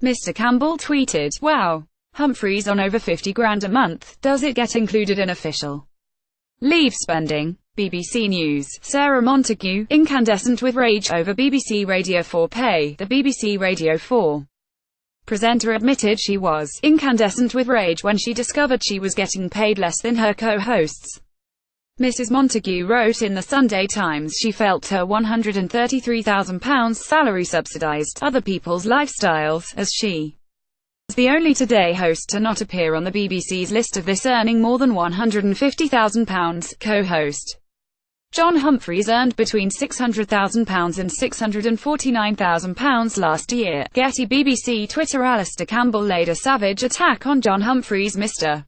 Mr. Campbell tweeted, "Wow. Humphrys on over 50 grand a month. Does it get included in official leave spending?" BBC News. Sarah Montague, incandescent with rage over BBC Radio 4 pay. The BBC Radio 4 presenter admitted she was incandescent with rage when she discovered she was getting paid less than her co-hosts. Mrs. Montague wrote in the Sunday Times she felt her £133,000 salary subsidised other people's lifestyles, as she was the only Today host to not appear on the BBC's list of this earning more than £150,000. Co-host John Humphrys earned between £600,000 and £649,000 last year. Getty. BBC Twitter. Alastair Campbell laid a savage attack on John Humphrys. Mr.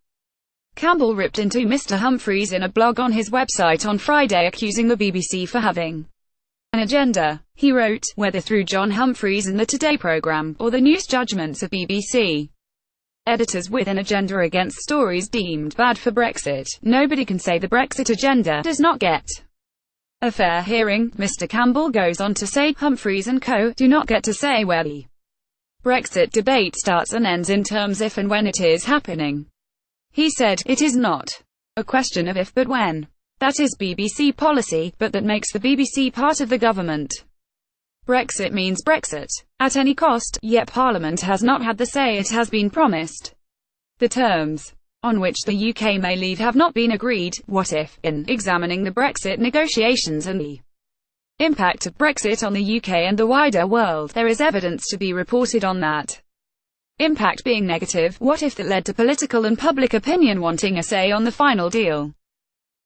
Campbell ripped into Mr. Humphrys in a blog on his website on Friday, accusing the BBC for having an agenda. He wrote, "Whether through John Humphrys and the Today programme, or the news judgments of BBC editors with an agenda against stories deemed bad for Brexit, nobody can say the Brexit agenda does not get a fair hearing." Mr. Campbell goes on to say, Humphrys and co. do not get to say where the Brexit debate starts and ends in terms if and when it is happening. He said, "It is not a question of if but when. That is BBC policy, but that makes the BBC part of the government. Brexit means Brexit, at any cost, yet Parliament has not had the say it has been promised. The terms on which the UK may leave have not been agreed. What if, in examining the Brexit negotiations and the impact of Brexit on the UK and the wider world, there is evidence to be reported on that impact being negative? What if that led to political and public opinion wanting a say on the final deal?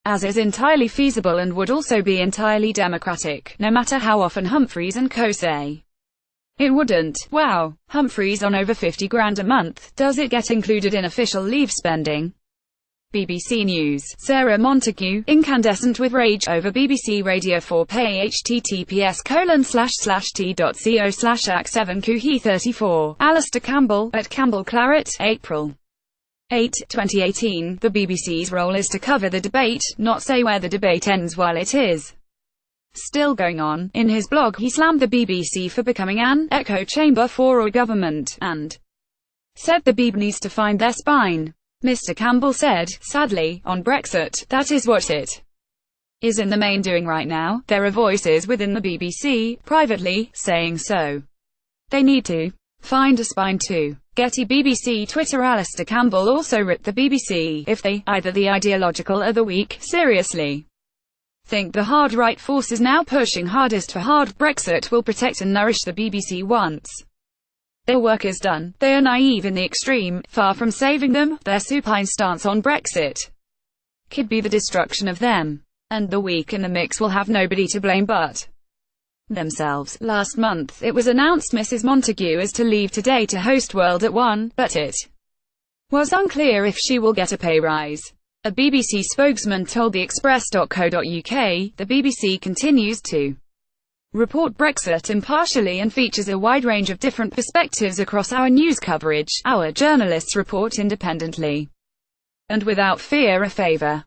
As is entirely feasible and would also be entirely democratic, no matter how often Humphrys and co. say it wouldn't." Wow. Humphrys on over 50 grand a month. Does it get included in official leave spending? BBC News. Sarah Montague, incandescent with rage over BBC Radio 4 pay. https://t.co/ac7cuhe34. Alastair Campbell, at Campbell Claret, April 8, 2018. The BBC's role is to cover the debate, not say where the debate ends while it is still going on. In his blog, he slammed the BBC for becoming an echo chamber for our government, and said the BBC needs to find their spine. Mr. Campbell said, "Sadly, on Brexit, that is what it is in the main doing right now. There are voices within the BBC, privately, saying so. They need to find a spine too." Getty. BBC Twitter. Alastair Campbell also ripped the BBC if they, either the ideological or the weak, seriously think the hard right forces now pushing hardest for hard Brexit will protect and nourish the BBC once their work is done. They are naive in the extreme. Far from saving them, their supine stance on Brexit could be the destruction of them. And the weak in the mix will have nobody to blame but themselves. Last month, it was announced Mrs. Montague is to leave Today to host World at 1, but it was unclear if she will get a pay rise. A BBC spokesman told the Express.co.uk, the BBC continues to report Brexit impartially and features a wide range of different perspectives across our news coverage. Our journalists report independently and without fear or favour.